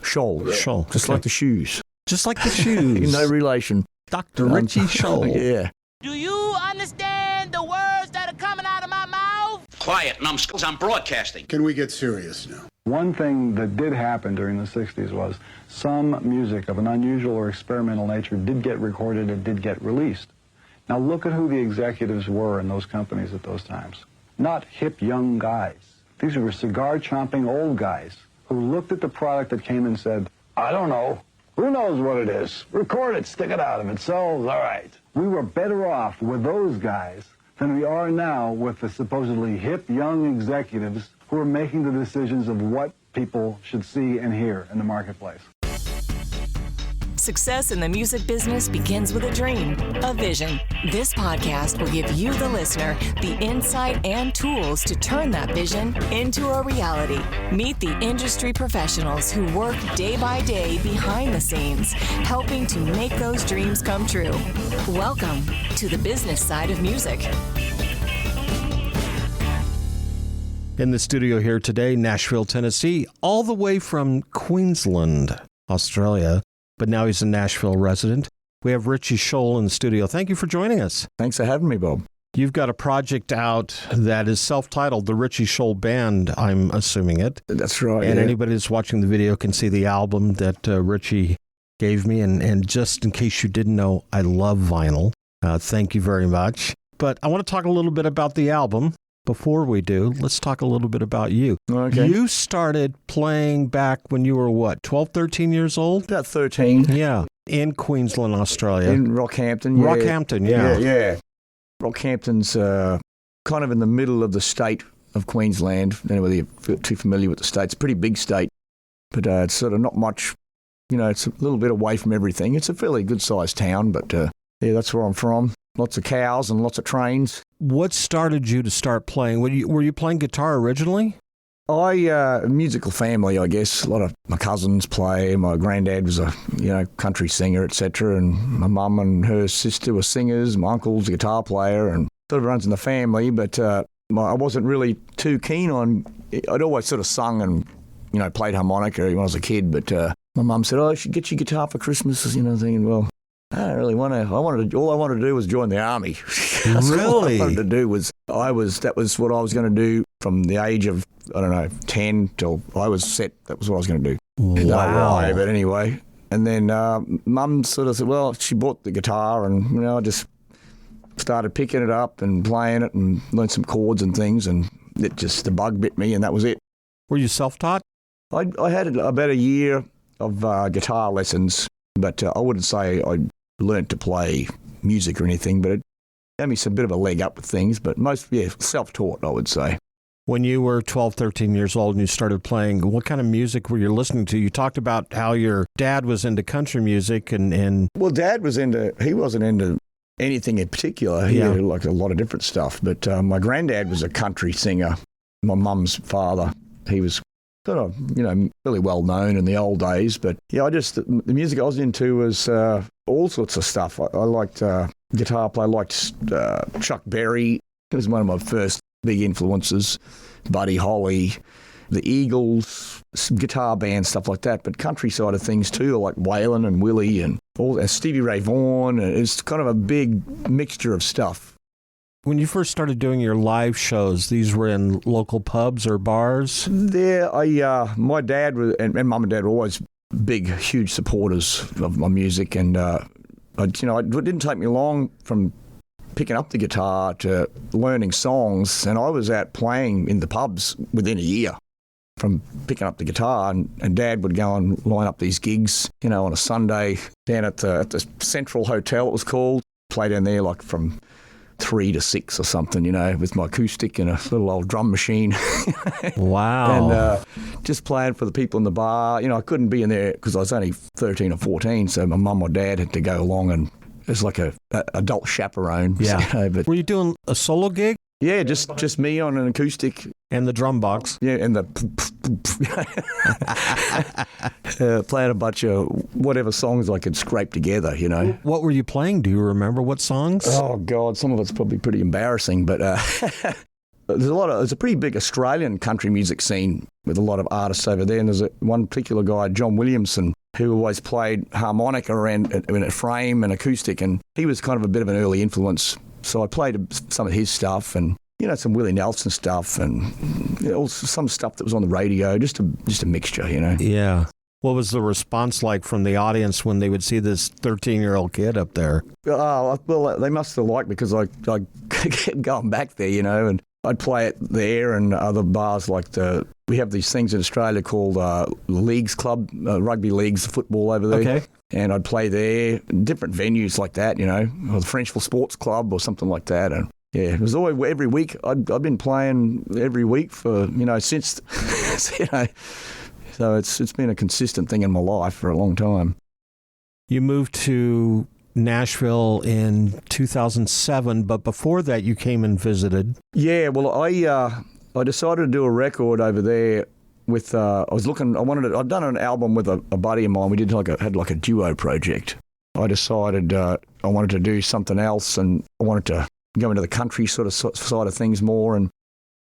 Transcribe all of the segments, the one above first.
Scholl. Yeah. Scholl. Just like the shoes. Just like the shoes. No relation. Dr. Richie Scholl. Yeah. Do you understand the words that are coming out of my mouth? Quiet, numbskulls, I'm broadcasting. Can we get serious now? One thing that did happen during the 60s was some music of an unusual or experimental nature did get recorded and did get released. Now look at who the executives were in those companies at those times. Not hip young guys. These were cigar-chomping old guys who looked at the product that came and said, I don't know. Who knows what it is? Record it, stick it out. If it sells, all right. We were better off with those guys than we are now with the supposedly hip young executives who are making the decisions of what people should see and hear in the marketplace. Success in the music business begins with a dream, a vision. This podcast will give you, the listener, the insight and tools to turn that vision into a reality. Meet the industry professionals who work day by day behind the scenes, helping to make those dreams come true. Welcome to the business side of music. In the studio here today, Nashville, Tennessee, all the way from Queensland, Australia, but now he's a Nashville resident. We have Richie Scholl in the studio. Thank you for joining us. Thanks for having me, Bob. You've got a project out that is self-titled, the Richie Scholl Band, I'm assuming it. That's right. And anybody that's watching the video can see the album that Richie gave me. And just in case you didn't know, I love vinyl. Thank you very much. But I want to talk a little bit about the album. Before we do, let's talk a little bit about you. Okay. You started playing back when you were, what, 12, 13 years old? About 13. Yeah, in Queensland, Australia. In Rockhampton, yeah. Rockhampton, yeah. Yeah. Rockhampton's kind of in the middle of the state of Queensland. I don't know whether you're too familiar with the state. It's a pretty big state, but it's sort of not much, it's a little bit away from everything. It's a fairly good-sized town, but yeah, that's where I'm from. Lots of cows and lots of trains. What started you to start playing? Were you playing guitar originally? A musical family, I guess. A lot of my cousins play. My granddad was a country singer, etc. And my mum and her sister were singers. My uncle's a guitar player, and sort of runs in the family. But I wasn't really too keen on. I'd always sort of sung and played harmonica when I was a kid. But my mum said, "Oh, I should get you guitar for Christmas." Thinking, well, I don't really want to. All I wanted to do was join the army. Really? All I wanted to do was that was what I was going to do from the age of 10 till I was set. That was what I was going to do. Wow. But anyway, and then Mum sort of said, well, she bought the guitar, and I just started picking it up and playing it and learned some chords and things, and the bug bit me, and that was it. Were you self-taught? I had about a year of guitar lessons, but I wouldn't say I learnt to play music or anything, but it gave me some bit of a leg up with things, but self-taught, I would say. When you were 12, 13 years old and you started playing, what kind of music were you listening to? You talked about how your dad was into country music and... Well, Dad he wasn't into anything in particular. He had like a lot of different stuff, but my granddad was a country singer. My mum's father, he was sort of, really well known in the old days, but the music I was into was all sorts of stuff. I liked guitar play, I liked Chuck Berry. He was one of my first big influences. Buddy Holly, the Eagles, guitar band, stuff like that, but country side of things too, like Waylon and Willie and all Stevie Ray Vaughan. It's kind of a big mixture of stuff. When you first started doing your live shows, these were in local pubs or bars? There, my dad and Mum and Dad were always big, huge supporters of my music, and it didn't take me long from picking up the guitar to learning songs, and I was out playing in the pubs within a year from picking up the guitar, and Dad would go and line up these gigs, on a Sunday down at the Central Hotel, it was called. Play down there like from 3 to 6 or something, with my acoustic and a little old drum machine. Wow. And just playing for the people in the bar. I couldn't be in there because I was only 13 or 14, so my mum or dad had to go along, and it was like a adult chaperone. Yeah. But were you doing a solo gig? Yeah, just me on an acoustic. And the drum box. Yeah, and the playing a bunch of whatever songs I could scrape together, What were you playing? Do you remember what songs? Oh, God, some of it's probably pretty embarrassing, but there's a pretty big Australian country music scene with a lot of artists over there. And there's one particular guy, John Williamson, who always played harmonica around in a frame and acoustic. And he was kind of a bit of an early influence. So I played some of his stuff and, some Willie Nelson stuff and also some stuff that was on the radio, just a mixture, Yeah. What was the response like from the audience when they would see this 13-year-old kid up there? Oh, well, they must have liked because I kept going back there, and I'd play it there and other bars like we have these things in Australia called leagues club, rugby leagues, football over there. Okay. And I'd play there, different venues like that, or the Frenchville Sports Club or something like that. And yeah, it was always every week. I've been playing every week for, since, so it's been a consistent thing in my life for a long time. You moved to Nashville in 2007, but before that you came and visited. Yeah, well, I decided to do a record over there with, I'd done an album with a buddy of mine. We had a duo project. I decided I wanted to do something else and I wanted to go into the country sort of side of things more and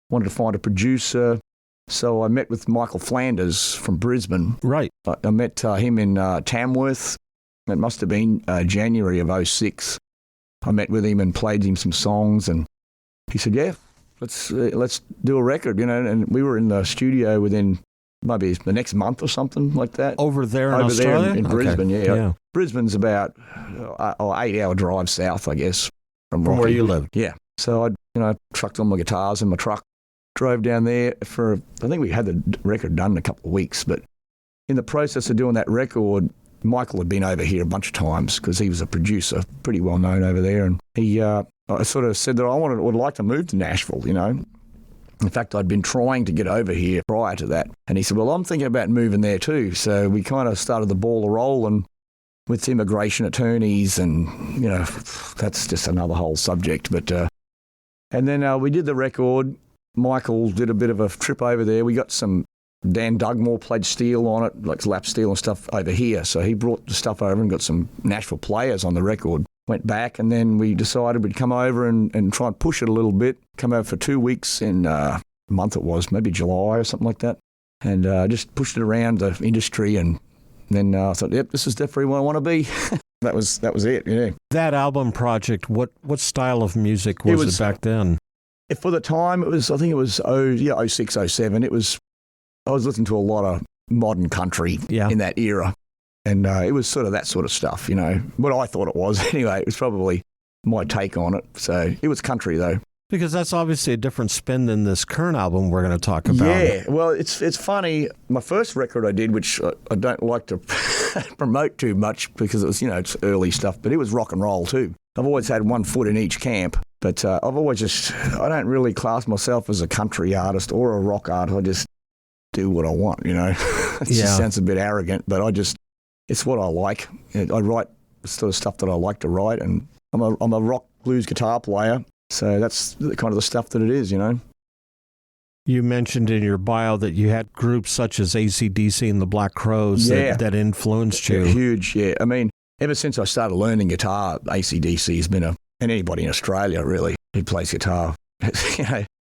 wanted to find a producer. So I met with Michael Flanders from Brisbane. Right. I met him in Tamworth. It must have been January of 2006. I met with him and played him some songs and he said, yeah, let's do a record, and we were in the studio within maybe the next month or something like that. Over there in Australia? Over there in Brisbane, okay. Yeah. Brisbane's about an 8-hour drive south, I guess. From where you lived? Yeah. So I trucked all my guitars in my truck, drove down there I think we had the record done in a couple of weeks, but in the process of doing that record, Michael had been over here a bunch of times because he was a producer, pretty well known over there, and he I sort of said that I would like to move to Nashville, In fact, I'd been trying to get over here prior to that. And he said, well, I'm thinking about moving there too. So we kind of started the ball rolling with immigration attorneys and, that's just another whole subject. But and then we did the record. Michael did a bit of a trip over there. We got some Dan Dugmore played steel on it, like lap steel and stuff over here. So he brought the stuff over and got some Nashville players on the record. Went back and then we decided we'd come over and try and push it a little bit. Come over for 2 weeks in a month it was, maybe July or something like that. And just pushed it around the industry and then I thought, yep, this is definitely where I want to be. That was it, yeah. That album project, what style of music was it back then? For the time, I think it was 06, 07. I was listening to a lot of modern country in that era. And it was sort of that sort of stuff, what I thought it was. Anyway, it was probably my take on it. So it was country, though. Because that's obviously a different spin than this current album we're going to talk about. Yeah, well, it's funny. My first record I did, which I don't like to promote too much because it was, it's early stuff, but it was rock and roll too. I've always had one foot in each camp, but I've always I don't really class myself as a country artist or a rock artist. I just do what I want, It just sounds a bit arrogant, but it's what I like. I write the sort of stuff that I like to write, and I'm a rock blues guitar player, so that's kind of the stuff that it is, You mentioned in your bio that you had groups such as AC/DC and the Black Crowes that influenced you. Huge, yeah. I mean, ever since I started learning guitar, AC/DC has been and anybody in Australia really who plays guitar,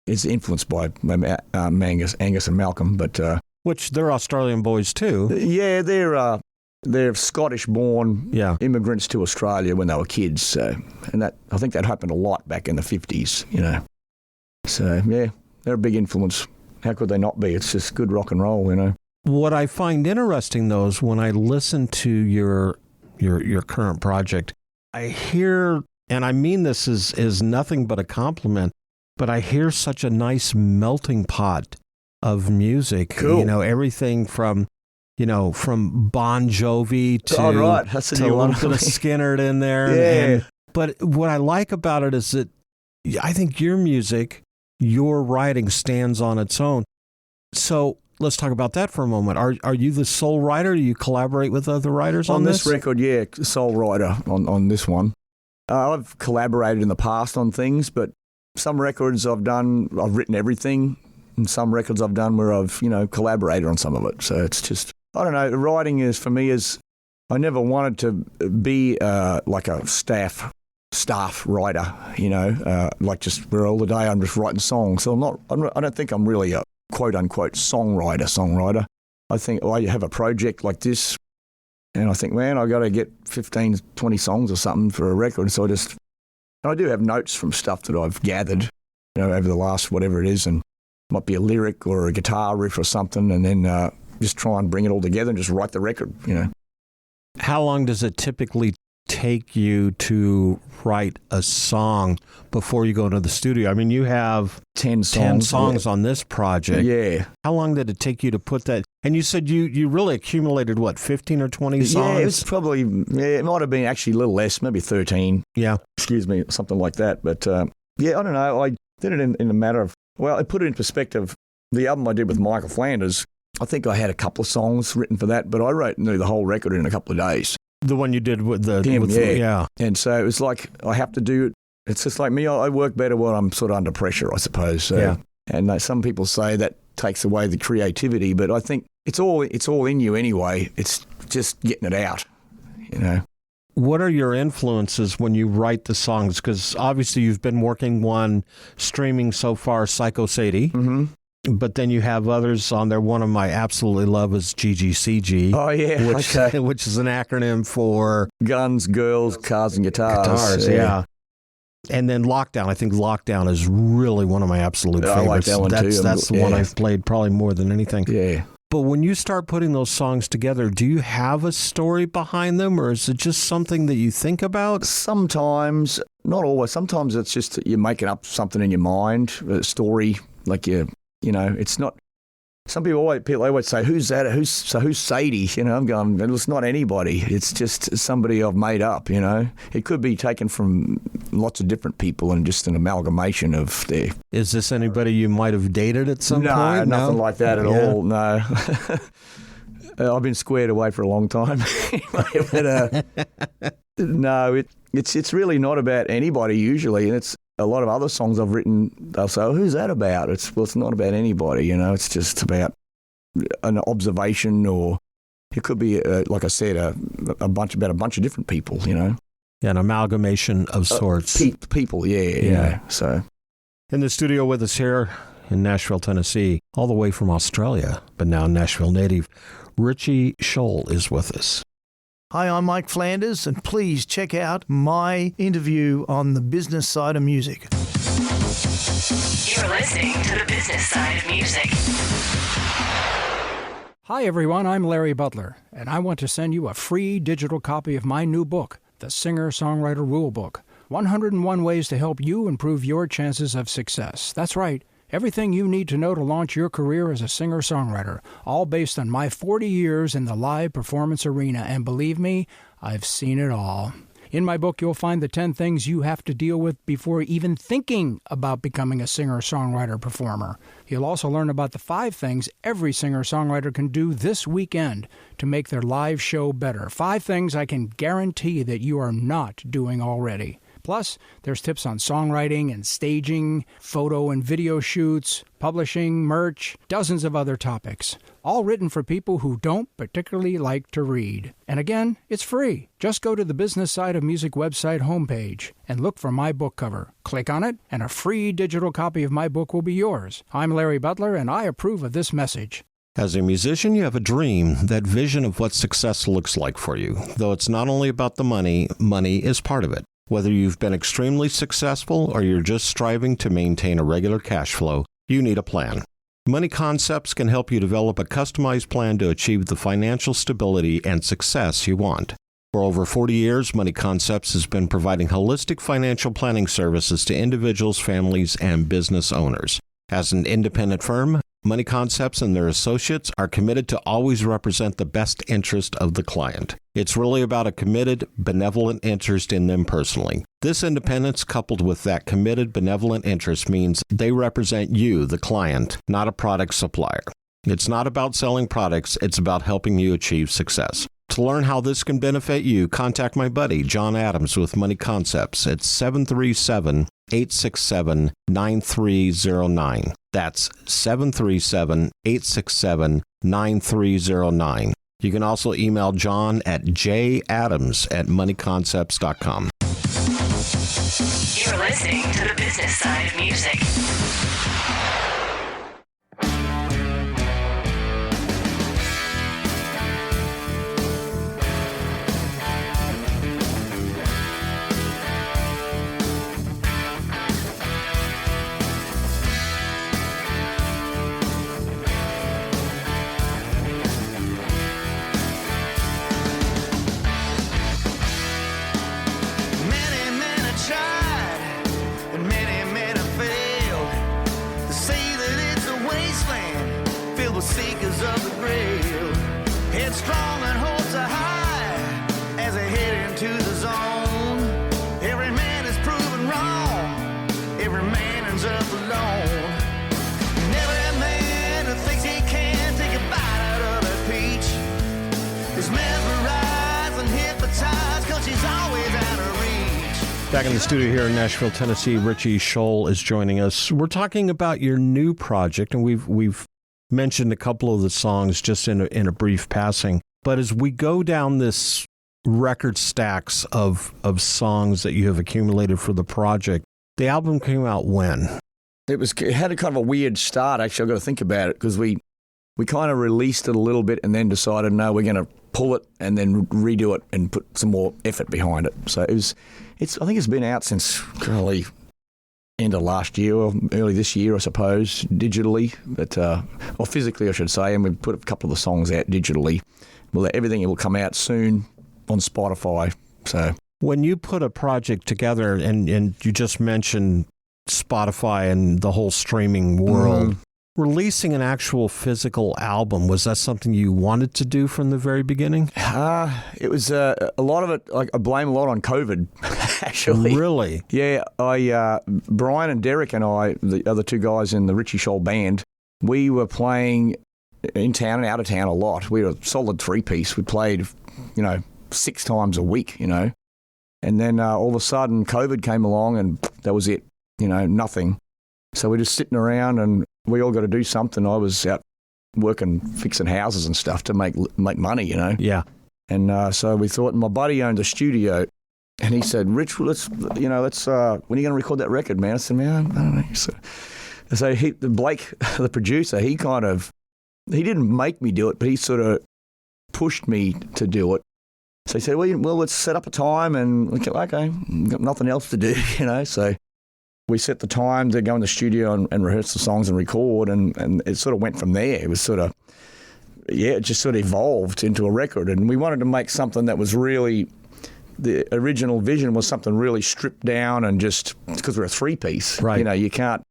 is influenced by Angus and Malcolm, but which they're Australian boys too. Yeah, they're Scottish-born immigrants to Australia when they were kids. So, and I think that happened a lot back in the 50s, So, yeah, they're a big influence. How could they not be? It's just good rock and roll, What I find interesting, though, is when I listen to your current project, I hear, and I mean this is nothing but a compliment, but I hear such a nice melting pot of music. Cool. Everything from Bon Jovi to a little bit of Skinner in there. Yeah. But what I like about it is that I think your music, your writing stands on its own. So let's talk about that for a moment. Are you the sole writer? Do you collaborate with other writers on this? On this record, yeah, sole writer on this one. I've collaborated in the past on things, but some records I've written everything, and some records I've done where I've, collaborated on some of it. So it's just, I don't know, writing for me I never wanted to be like a staff staff writer, like just where all the day I'm just writing songs. So I don't think I'm really a quote unquote songwriter. I think I have a project like this and I think, man, I got to get 15, 20 songs or something for a record. So I do have notes from stuff that I've gathered, over the last whatever it is, and it might be a lyric or a guitar riff or something, and then just try and bring it all together and just write the record, How long does it typically take you to write a song before you go into the studio? I mean, you have 10 songs on this project. Yeah. How long did it take you to put that? And you said you really accumulated, 15 or 20 songs? Yeah, it was probably, it might have been actually a little less, maybe 13. Yeah. Excuse me, something like that. But I don't know. I did it in a matter of, I put it in perspective. The album I did with Michael Flanders, I think I had a couple of songs written for that, but I wrote the whole record in a couple of days. The one you did with yeah. And so it was like, I have to do it. It's just like me, I work better when I'm sort of under pressure, I suppose. So, yeah. And some people say that takes away the creativity, but I think it's all in you anyway. It's just getting it out, What are your influences when you write the songs? Because obviously you've been working one streaming so far, Psycho Sadie. Mm-hmm. But then you have others on there. One of my absolutely love is GGCG. Oh, yeah. Which is an acronym for Guns, Girls, Cars, and Guitars. Yeah. And then Lockdown. I think Lockdown is really one of my absolute favorites. I like that one too. That's the one I've played probably more than anything. Yeah. But when you start putting those songs together, do you have a story behind them, or is it just something that you think about? Sometimes, not always. Sometimes it's just that you're making up something in your mind, a story, like it's not. Some people always say, "Who's that? Who's Sadie?" I'm going, "It's not anybody. It's just somebody I've made up." It could be taken from lots of different people and just an amalgamation of their. Is this anybody you might have dated at some point? No, nothing like that at all. No. I've been squared away for a long time. But, no, it's really not about anybody usually, and it's. A lot of other songs I've written, they'll say, who's that about? It's not about anybody, it's just about an observation, or it could be, like I said, about a bunch of different people, Yeah, an amalgamation of sorts. People, yeah. So, in the studio with us here in Nashville, Tennessee, all the way from Australia, but now Nashville native, Richie Scholl is with us. Hi, I'm Mike Flanders, and please check out my interview on the business side of music. You're listening to the business side of music. Hi, everyone. I'm Larry Butler, and I want to send you a free digital copy of my new book, The Singer-Songwriter Rulebook, 101 Ways to Help You Improve Your Chances of Success. That's right. Everything you need to know to launch your career as a singer-songwriter, all based on my 40 years in the live performance arena, and believe me, I've seen it all. In my book, you'll find the 10 things you have to deal with before even thinking about becoming a singer-songwriter performer. You'll also learn about the 5 things every singer-songwriter can do this weekend to make their live show better. 5 things I can guarantee that you are not doing already. Plus, there's tips on songwriting and staging, photo and video shoots, publishing, merch, dozens of other topics, all written for people who don't particularly like to read. And again, it's free. Just go to the Business Side of Music website homepage and look for my book cover. Click on it, and a free digital copy of my book will be yours. I'm Larry Butler, and I approve of this message. As a musician, you have a dream, that vision of what success looks like for you. Though it's not only about the money, money is part of it. Whether you've been extremely successful or you're just striving to maintain a regular cash flow, you need a plan. Money Concepts can help you develop a customized plan to achieve the financial stability and success you want. For over 40 years, Money Concepts has been providing holistic financial planning services to individuals, families, and business owners. As an independent firm, Money Concepts and their associates are committed to always represent the best interest of the client. It's really about a committed, benevolent interest in them personally. This independence, coupled with that committed, benevolent interest, means they represent you, the client, not a product supplier. It's not about selling products, it's about helping you achieve success. To learn how this can benefit you, contact my buddy, John Adams, with Money Concepts at 737-867-9309. That's 737-867-9309. You can also email John at jadams@moneyconcepts.com. You're listening to the business side of music. Seekers of the grail, headstrong and hopes are high as they head into the zone. Every man is proven wrong, every man ends up alone. And every man who thinks he can take a bite out of that peach is mesmerized and hypnotized, 'cause she's always out of reach. Back in the studio here in Nashville, Tennessee, Richie Scholl is joining us. We're talking about your new project, and we've mentioned a couple of the songs just in a brief passing. But as we go down this record stacks of songs that you have accumulated for the project, the album came out when? It had a kind of a weird start, actually. I've got to think about it, because we kind of released it a little bit and then decided, no, we're going to pull it and then redo it and put some more effort behind it. So I think it's been out since probably end of last year or early this year, I suppose, digitally, but or physically, I should say. And we've put a couple of the songs out digitally. Well, everything will come out soon on Spotify. So when you put a project together, and you just mentioned Spotify and the whole streaming world, releasing an actual physical album, was that something you wanted to do from the very beginning? It was a lot of it. I blame a lot on COVID, actually. Really? Yeah. Brian and Derek and I, the other two guys in the Richie Scholl Band, we were playing in town and out of town a lot. We were a solid three-piece. We played, 6 times a week, And then all of a sudden, COVID came along, and that was it. Nothing. So we're just sitting around, and we all got to do something. I was out working, fixing houses and stuff to make money, Yeah. And so we thought, my buddy owned a studio, and he said, "Rich, let's when are you going to record that record, man?" I said, "Man, I don't know." So Blake, the producer, he didn't make me do it, but he sort of pushed me to do it. So he said, "Well, let's set up a time," and we go, "Okay, got nothing else to do," So we set the time to go in the studio and rehearse the songs and record, and it sort of went from there. It was sort of, it just sort of evolved into a record. And we wanted to make something that was really, the original vision was something really stripped down, and just, because we're a three-piece. Right. You can't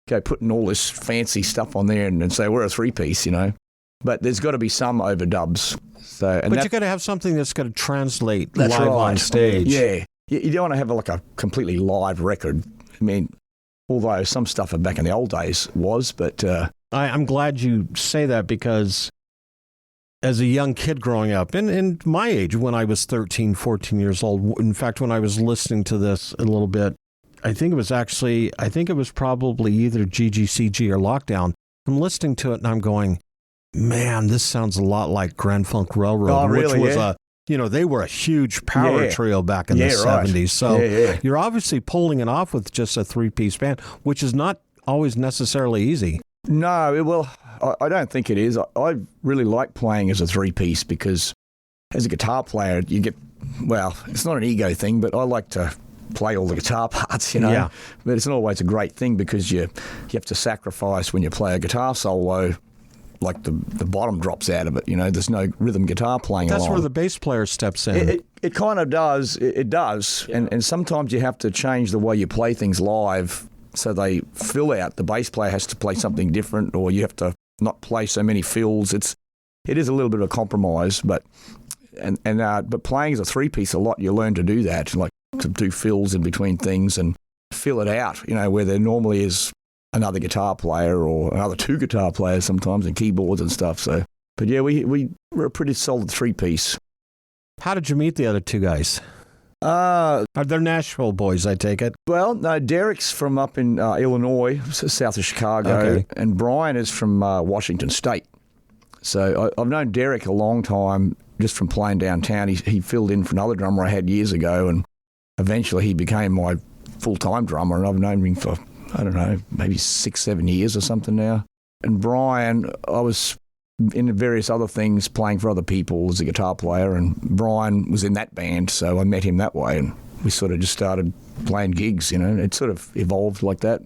go putting all this fancy stuff on there and say we're a three-piece, But there's got to be some overdubs. But you've got to have something that's going to translate live right on stage. Yeah. You don't want to have like a completely live record. I mean, although some stuff back in the old days was, but... I'm glad you say that, because as a young kid growing up, and my age, when I was 13, 14 years old, in fact, when I was listening to this a little bit, I think it was probably either GGCG or Lockdown. I'm listening to it and I'm going, man, this sounds a lot like Grand Funk Railroad, which was they were a huge power trio back in the 70s. So you're obviously pulling it off with just a three-piece band, which is not always necessarily easy. No, well, I don't think it is. I really like playing as a three-piece, because as a guitar player, you get, it's not an ego thing, but I like to play all the guitar parts, Yeah. But it's not always a great thing, because you have to sacrifice when you play a guitar solo. Like the bottom drops out of it, there's no rhythm guitar playing That's along. where the bass player steps in. It kind of does. It does. And sometimes you have to change the way you play things live so they fill out. The bass player has to play something different, or you have to not play so many fills. It is a little bit of a compromise, but playing as a three-piece a lot, you learn to do that, like to do fills in between things and fill it out, where there normally is another guitar player or another two guitar players sometimes, and keyboards and stuff. So, but yeah, we're a pretty solid three-piece. How did you meet the other two guys? Are they Nashville boys, I take it? Well, no, Derek's from up in Illinois, south of Chicago, and Brian is from Washington State. So I've known Derek a long time, just from playing downtown. He filled in for another drummer I had years ago, and eventually he became my full-time drummer, and I've known him for, I don't know, maybe 6-7 years or something now. And Brian, I was in various other things playing for other people as a guitar player, and Brian was in that band, so I met him that way, and we sort of just started playing gigs, It sort of evolved like that.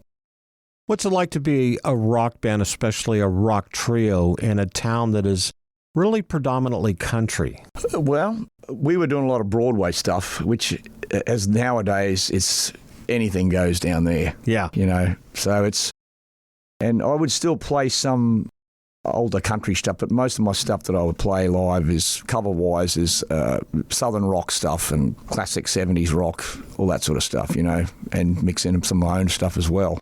What's it like to be a rock band, especially a rock trio, in a town that is really predominantly country? Well, we were doing a lot of Broadway stuff, which, as nowadays, it's anything goes down there. Yeah. So it's... And I would still play some older country stuff, but most of my stuff that I would play live is, cover-wise, is southern rock stuff and classic 70s rock, all that sort of stuff, and mix in some of my own stuff as well.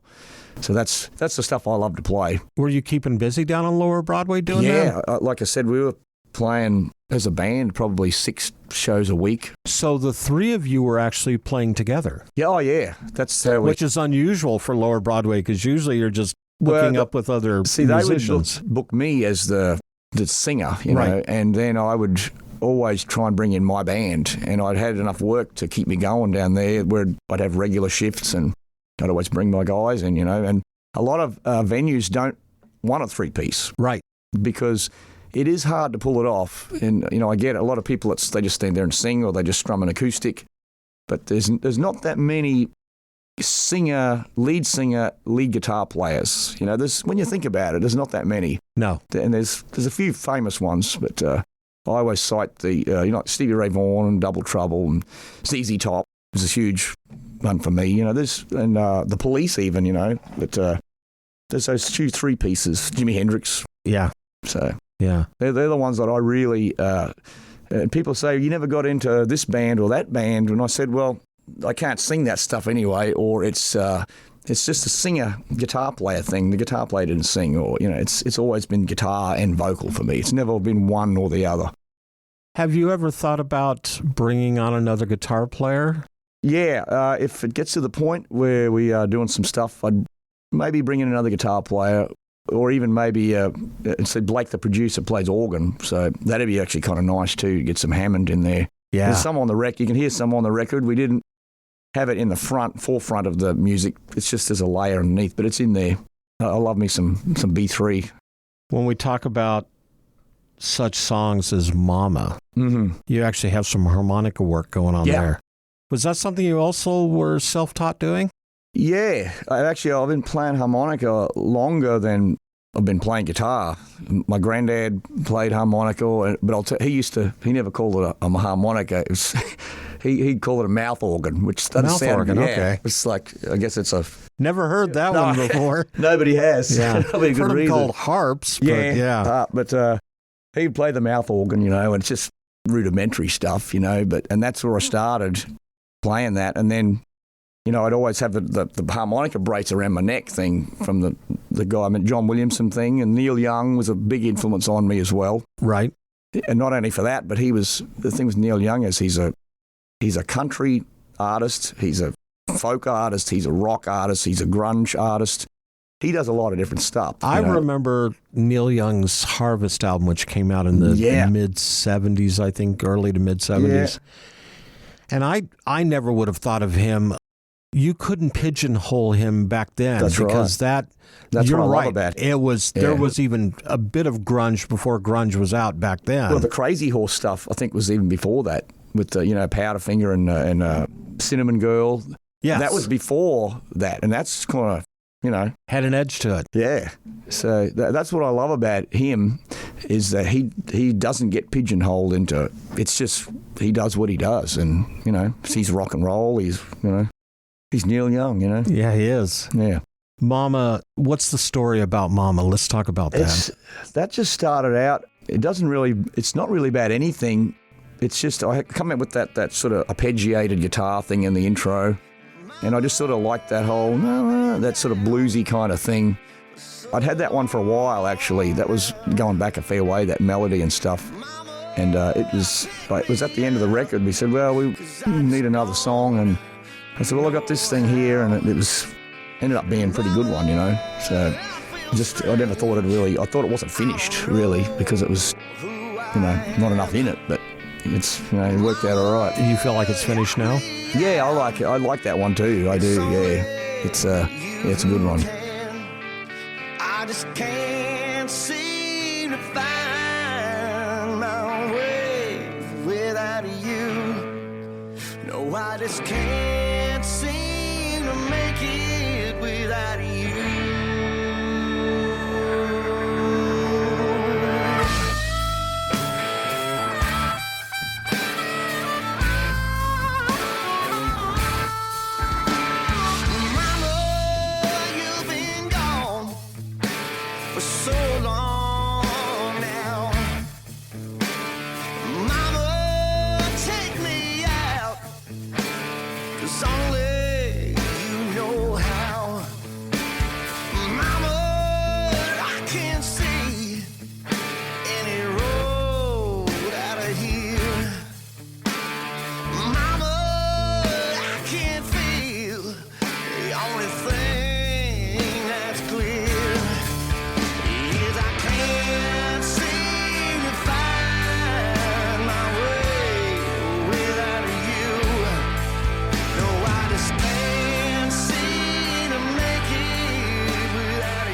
So that's the stuff I love to play. Were you keeping busy down on Lower Broadway doing that? Yeah, like I said, we were playing as a band probably 6 shows a week. So the 3 of you were actually playing together? Yeah, oh yeah. That's how Which is unusual for Lower Broadway, because usually you're just hooking up with other musicians. They would book me as the singer, know, and then I would always try and bring in my band, and I'd had enough work to keep me going down there where I'd have regular shifts, and I'd always bring my guys in, and a lot of venues don't want a 3-piece. Right. Because it is hard to pull it off, and, I get a lot of people, they just stand there and sing, or they just strum an acoustic, but there's not that many lead singer, lead guitar players. When you think about it, there's not that many. No. And there's a few famous ones, but I always cite the, Stevie Ray Vaughan and Double Trouble and ZZ Top was a huge one for me. There's, and the Police even, but there's those 2 3-pieces, Jimi Hendrix. Yeah. So yeah, they're the ones that I really, people say, you never got into this band or that band, and I said, well, I can't sing that stuff anyway, or it's just a singer guitar player thing. The guitar player didn't sing, or it's always been guitar and vocal for me. It's never been one or the other. Have you ever thought about bringing on another guitar player? Yeah, if it gets to the point where we are doing some stuff, I'd maybe bring in another guitar player, or even maybe Blake, the producer, plays organ, so that'd be actually kind of nice too, to get some Hammond in there. Yeah. There's some on the record. You can hear some on the record. We didn't have it in the forefront of the music. It's just as a layer underneath, but it's in there. I love me some B3. When we talk about such songs as Mama, you actually have some harmonica work going on there. Was that something you also were self-taught doing? Yeah. I've been playing harmonica longer than I've been playing guitar. My granddad played harmonica, but he never called it a harmonica. He'd call it a mouth organ, which doesn't sound... organ, okay. It's like, I guess it's a... Never heard that one before. Nobody has. Yeah. Probably a good heard reason. Them called harps, but yeah. But he'd play the mouth organ, and it's just rudimentary stuff, and that's where I started playing that. And then, I'd always have the harmonica brace around my neck thing from the guy, John Williamson thing, and Neil Young was a big influence on me as well. Right. And not only for that, but the thing with Neil Young is he's a country artist, he's a folk artist, he's a rock artist, he's a grunge artist. He does a lot of different stuff. I remember Neil Young's Harvest album, which came out in the mid-'70s, I think, early to mid-'70s. Yeah. And I never would have thought of him. You couldn't pigeonhole him back then. That's because right. That's you're what I right. love about it. It was there was even a bit of grunge before grunge was out back then. Well, the Crazy Horse stuff I think was even before that, with Powderfinger and Cinnamon Girl. Yeah, that was before that, and that's kind of had an edge to it. Yeah, so that's what I love about him, is that he doesn't get pigeonholed into. It's just he does what he does, and he's rock and roll. He's Neil Young, Yeah, he is. Yeah. Mama, what's the story about Mama? Let's talk about that. That just started out. It's not really about anything. It's just I come up with that sort of arpeggiated guitar thing in the intro, and I just sort of liked that whole that sort of bluesy kind of thing. I'd had that one for a while actually. That was going back a fair way, that melody and stuff. And it was at the end of the record. We said, well, we need another song, and I said, well, I got this thing here, and it ended up being a pretty good one, So I never thought I thought it wasn't finished, really, because it was, not enough in it, but It's, it worked out all right. You feel like it's finished now? Yeah, I like it. I like that one too. I do, yeah. It's a good one. I just can't seem to find my way without you. No, I just can't seem to make it without you.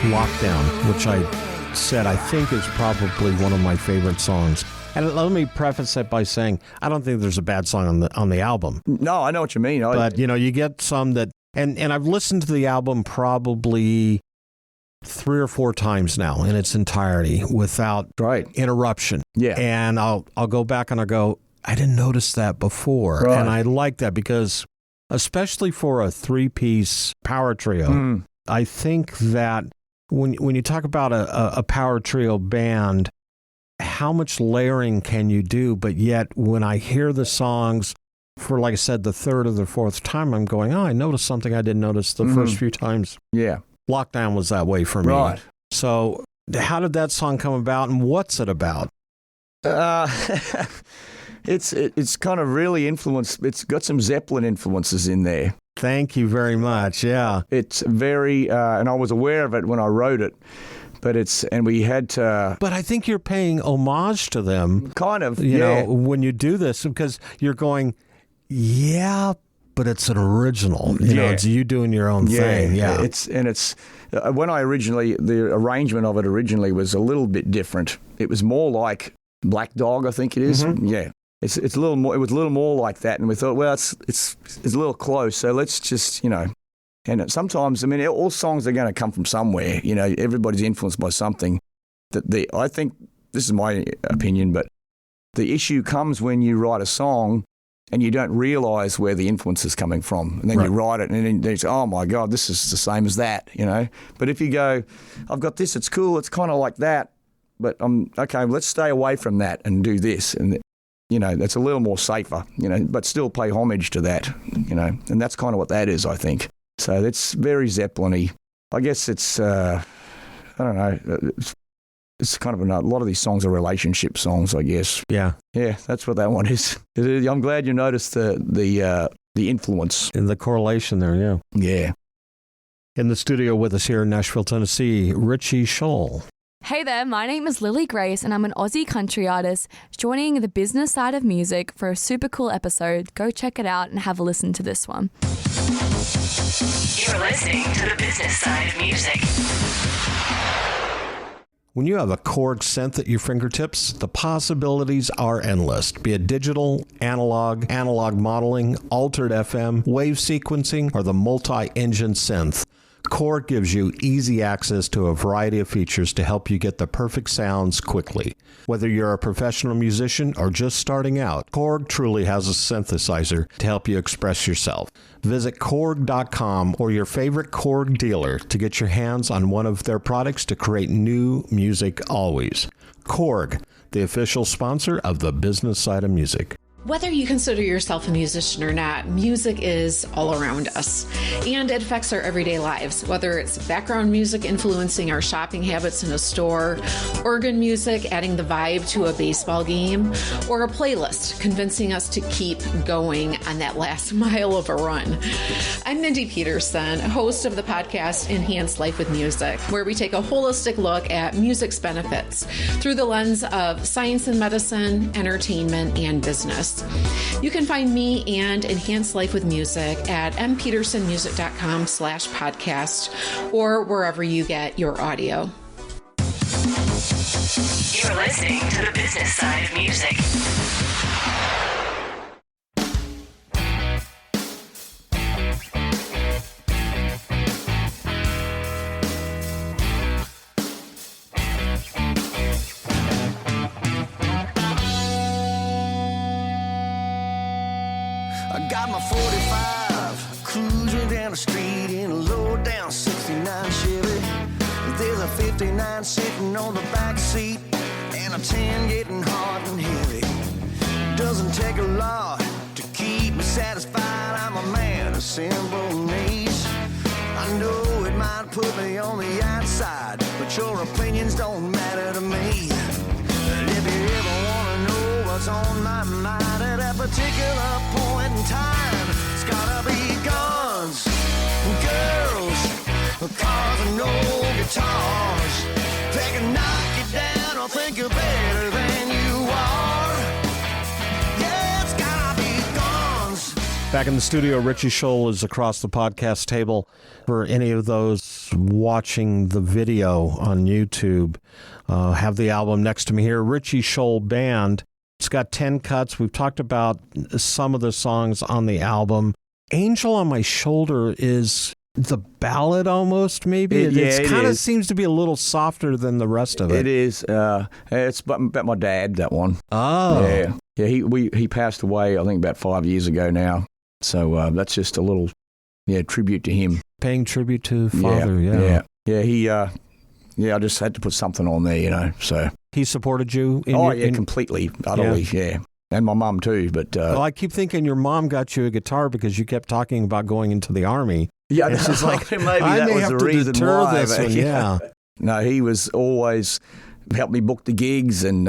Lockdown, which I said I think is probably one of my favorite songs. And let me preface that by saying I don't think there's a bad song on the album. No, I know what you mean. But, you get some that... And I've listened to the album probably 3 or 4 times now in its entirety without interruption. Yeah. And I'll go back and I'll go, I didn't notice that before. Right. And I like that because, especially for a 3-piece power trio, I think that when you talk about a power trio band, how much layering can you do? But yet, when I hear the songs for, like I said, the 3rd or the 4th time, I'm going, I noticed something I didn't notice the first few times. Yeah. Lockdown was that way for me. Right. So how did that song come about, and what's it about? It's kind of really influenced. It's got some Zeppelin influences in there. Thank you very much. Yeah. It's very, and I was aware of it when I wrote it, and we had to. But I think you're paying homage to them. Kind of, you know, when you do this, because you're going, but it's an original. You know, it's you doing your own thing. Yeah. It's when the arrangement of it originally was a little bit different. It was more like Black Dog, I think it is. Mm-hmm. Yeah. It's a little more. It was a little more like that, and we thought, well, it's a little close. So let's just, and sometimes, all songs are going to come from somewhere. Everybody's influenced by something. I think this is my opinion, but the issue comes when you write a song and you don't realise where the influence is coming from, and then you write it, and then you say, oh my God, this is the same as that. But if you go, I've got this, it's cool, it's kind of like that, but okay, let's stay away from that and do this, and that's a little more safer, but still pay homage to that, and that's kind of what that is, I think. So it's very Zeppelin-y. I guess it's, I don't know, it's kind of a lot of these songs are relationship songs, I guess. Yeah. Yeah, that's what that one is. I'm glad you noticed the influence. And the correlation there, yeah. Yeah. In the studio with us here in Nashville, Tennessee, Richie Scholl. Hey there, my name is Lily Grace and I'm an Aussie country artist joining the business side of music for a super cool episode. Go check it out and have a listen to this one. You're listening to the business side of music. When you have a Korg synth at your fingertips, the possibilities are endless. Be it digital, analog modeling, altered FM, wave sequencing, or the multi-engine synth, Korg gives you easy access to a variety of features to help you get the perfect sounds quickly. Whether you're a professional musician or just starting out, Korg truly has a synthesizer to help you express yourself. Visit Korg.com or your favorite Korg dealer to get your hands on one of their products to create new music always. Korg, the official sponsor of the business side of music. Whether you consider yourself a musician or not, music is all around us, and it affects our everyday lives. Whether it's background music influencing our shopping habits in a store, organ music adding the vibe to a baseball game, or a playlist convincing us to keep going on that last mile of a run. I'm Mindy Peterson, host of the podcast Enhance Life with Music, where we take a holistic look at music's benefits through the lens of science and medicine, entertainment, and business. You can find me and Enhance Life with Music at mpetersonmusic.com/podcast or wherever you get your audio. You're listening to the business side of music. I got my 45 cruising down the street in a low down 69 Chevy. There's a 59 sitting on the back seat and a 10 getting hot and heavy. Doesn't take a lot to keep me satisfied. I'm a man of simple needs. I know it might put me on the outside, but your opinions don't matter to me. And if you ever wanna know what's on my mind at a particular point in time, it's gotta be guns, girls, cars and no guitars. They can knock you down or think you're better than you are. Yeah, it's gotta be guns. Back in the studio, Richie Scholl is across the podcast table. For any of those watching the video on YouTube, have the album next to me here, Richie Scholl Band. It's got 10 cuts. We've talked about some of the songs on the album. Angel on My Shoulder is the ballad almost, maybe? It kind of is. seems to be a little softer than the rest of it. It is. It's about my dad, that one. Oh. Yeah. He passed away, I think, about 5 years ago now. So that's just a little tribute to him. Paying tribute to Father, yeah. I just had to put something on there, so. He supported you? Completely, utterly, yeah. And my mum too, but... well, I keep thinking your mom got you a guitar because you kept talking about going into the Army. Yeah, and she's like, maybe I that may was have the to reason deter why. this one, yeah. No, he was always... helped me book the gigs and,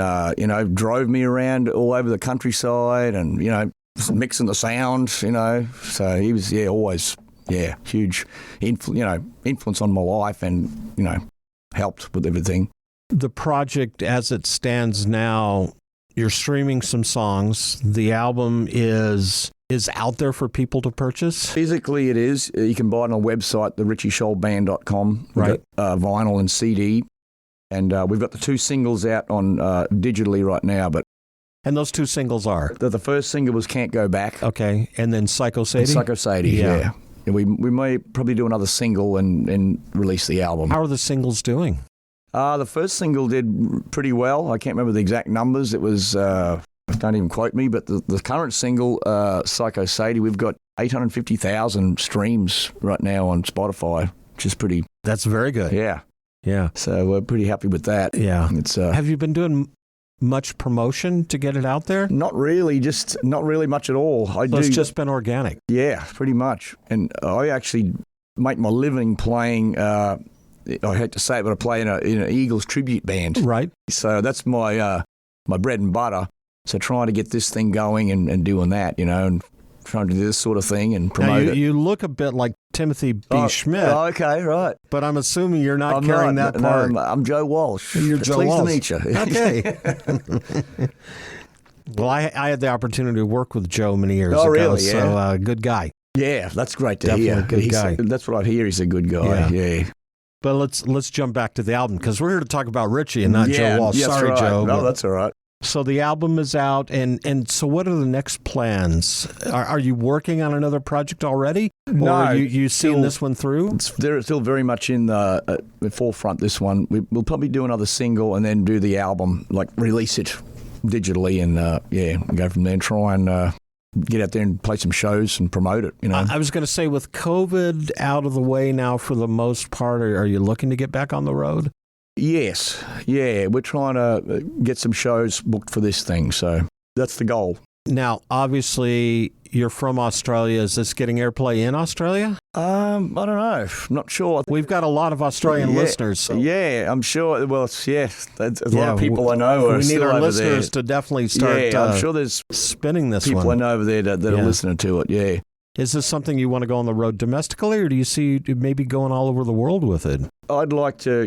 drove me around all over the countryside and, mixing the sound, So he was, always, huge influence on my life and, helped with everything. The project as it stands now, you're streaming some songs. The album is out there for people to purchase? Physically it is. You can buy it on a website, the richischollband.com. Right. Got, vinyl and CD. And we've got the 2 singles out on digitally right now. And those 2 singles are? The first single was Can't Go Back. Okay. And then Psycho Sadie? Psycho Sadie, yeah. And we may probably do another single and release the album. How are the singles doing? The first single did pretty well. I can't remember the exact numbers. It was, don't even quote me, but the current single, Psycho Sadie, we've got 850,000 streams right now on Spotify, which is pretty... That's very good. Yeah. Yeah. So we're pretty happy with that. Yeah. It's, have you been doing much promotion to get it out there? Not really much at all. It's just been organic. Yeah, pretty much. And I actually make my living playing... I hate to say it, but I play in an Eagles tribute band. Right. So that's my my bread and butter. So trying to get this thing going and doing that, and trying to do this sort of thing and promote it. You look a bit like Timothy B. Schmidt. Oh, okay, right. But I'm assuming you're not carrying that part. No, I'm Joe Walsh. You're Joe Walsh. Pleased to meet you. Okay. Well, I had the opportunity to work with Joe many years ago. Really? Yeah. So good guy. Yeah, that's great to Definitely hear. A good guy. That's what I hear. He's a good guy. Yeah. But let's jump back to the album because we're here to talk about Richie and not Joe Walsh. Yeah, Sorry, right. Joe. No, that's all right. So the album is out, and so what are the next plans? Are you working on another project already? No. Or you seen this one through? They're still very much in the forefront, this one. We'll probably do another single and then do the album, like release it digitally and go from there and try and get out there and play some shows and promote it, I was going to say, with COVID out of the way now for the most part, are you looking to get back on the road? Yes. Yeah, we're trying to get some shows booked for this thing, so that's the goal. Now, obviously, you're from Australia. Is this getting airplay in Australia? I don't know. Not sure. We've got a lot of Australian listeners. So. Yeah, I'm sure. Well, there's a lot of people I know are we still need our over listeners there. to definitely start. Yeah, I'm sure there's spinning this people one. I know over there that are listening to it. Yeah. Is this something you want to go on the road domestically, or do you see maybe going all over the world with it? I'd like to,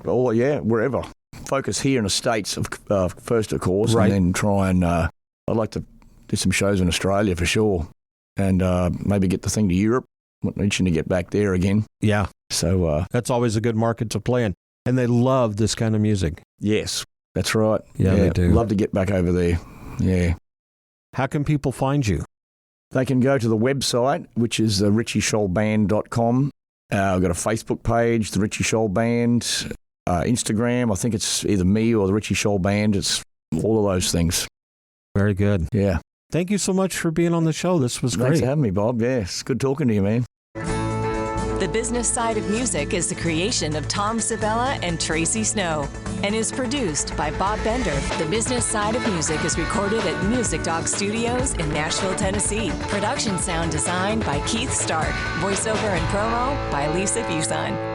wherever. Focus here in the States first, of course, right. And then try and I'd like to do some shows in Australia for sure, and maybe get the thing to Europe. I'm itching to get back there again. Yeah. So that's always a good market to play in, and they love this kind of music. Yes, that's right. Yeah, they do. Love to get back over there. Yeah. How can people find you? They can go to the website, which is richieschollband.com. I've got a Facebook page, the Richie Scholl Band, Instagram. I think it's either me or the Richie Scholl Band. It's all of those things. Very good. Yeah. Thank you so much for being on the show. This was great. Thanks for having me, Bob. Yeah, it's good talking to you, man. The Business Side of Music is the creation of Tom Sabella and Tracy Snow and is produced by Bob Bender. The Business Side of Music is recorded at Music Dog Studios in Nashville, Tennessee. Production sound designed by Keith Stark. Voiceover and promo by Lisa Busan.